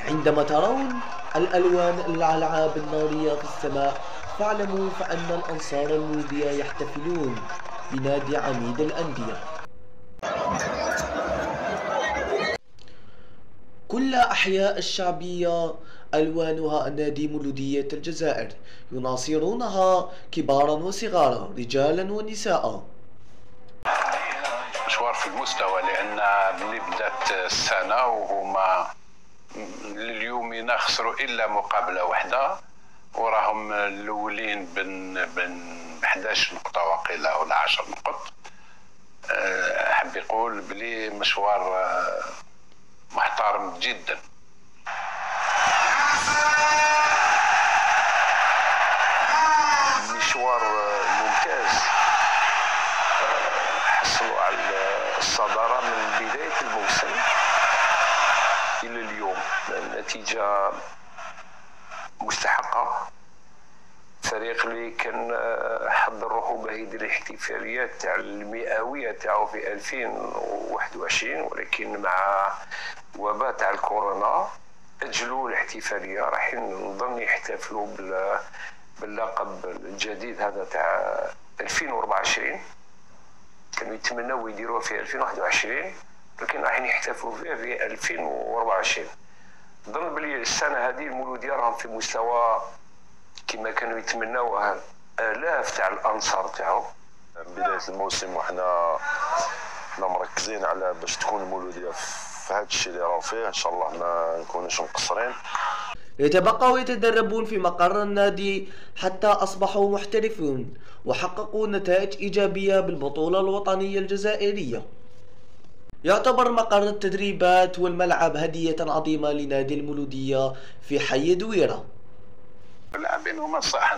عندما ترون الألوان الألعاب النارية في السماء فاعلموا فأن الأنصار المولودية يحتفلون بنادي عميد الأندية. كل أحياء الشعبية ألوانها نادي مولودية الجزائر، يناصرونها كبارا وصغارا، رجالا ونساء. مشوار في المستوى، لأن ملي بدات السنة وهما اليوم ينخسروا إلا مقابلة واحدة، وراهم الأولين بن 11 نقطة وقيلة ولا 10 نقط. حب يقول بلي مشوار محترم جدا. مشوار ممتاز، حصلوا على الصدارة من بداية الموسم إلى اليوم، النتيجة مستحقة. فريق اللي كان حضر روحو باه يدير الاحتفاليات تاع المئوية تاعو في 2021، ولكن مع وباء تاع الكورونا أجلوا الاحتفالية. راح نظن يحتفلوا باللقب الجديد هذا تاع 2024. كانوا يتمنوا يديروه في 2021، لكن راح يحتفلوا فيه في 2024. نظن بلي السنة هذه المولودية راهم في مستوى كما كانوا يتمناوها آلاف تاع الأنصار تاعو. بداية الموسم وحنا مركزين على باش تكون المولودية في هذا الشيء اللي راهو فيه، ان شاء الله ما نكونوش مقصرين. يتبقوا يتدربون في مقر النادي حتى أصبحوا محترفون وحققوا نتائج إيجابية بالبطولة الوطنية الجزائرية. يعتبر مقر التدريبات والملعب هدية عظيمة لنادي المولودية في حي دويرة. اللاعبين هما صح،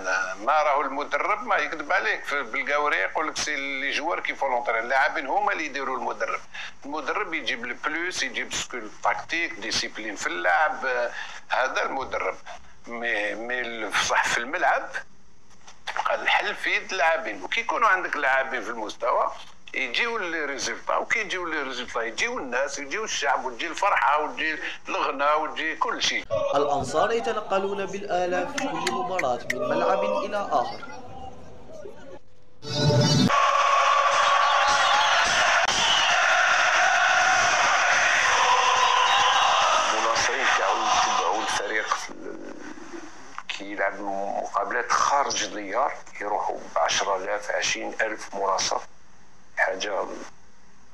ما راهو المدرب ما يكذب عليك بالقاوري يقول لك سي لي جوار كي فولونترين. اللاعبين هما اللي يديروا المدرب يجيب البلوس، يجيب سكول تاكتيك ديسيبلين في اللعب، هذا المدرب. مي صح في الملعب تبقى الحل في يد اللاعبين، وكي يكونوا عندك لاعبين في المستوى يجيو لي ريزلتا، وكي يجيو لي ريزلتا يجيو الناس، يجيو الشعب، وتجي الفرحه، وتجي الغنى، وتجي كل شيء. الأنصار يتنقلون بالآلاف في كل مباراة من ملعب إلى آخر. المناصرين تاعو يتبعوا الفريق كي يلعب مقابلات خارج الديار، يروحوا ب10,000 20,000 مناصر، حاجة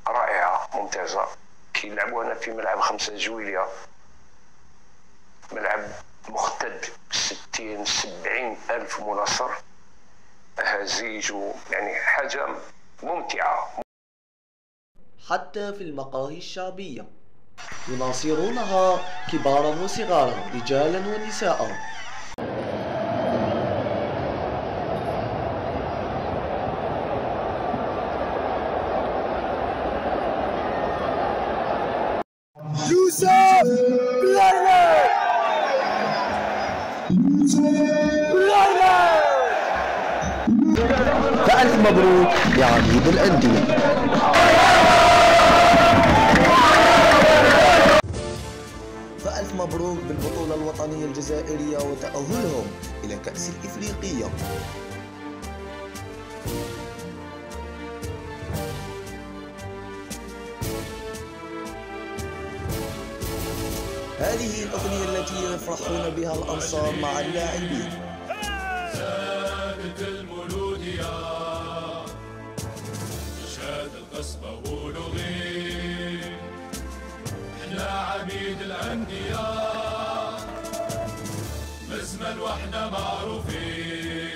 رائعة ممتازة. كي يلعبوا هنا في ملعب 5 جويلية، ملعب مختد 60-70 ألف مناصر، هزيج، يعني حاجة ممتعة. حتى في المقاهي الشعبية يناصرونها كبارا وصغارا، رجالا ونساء. فألف مبروك لعميد الأندية. فألف مبروك بالبطولة الوطنية الجزائرية وتأهلهم إلى كأس الإفريقية. هذه الأغنية التي يفرحون بها الأنصار مع اللاعبين. زادت المولودية شاد القصبة ولغين، احنا عبيد الأندية مزمن واحنا معروفين.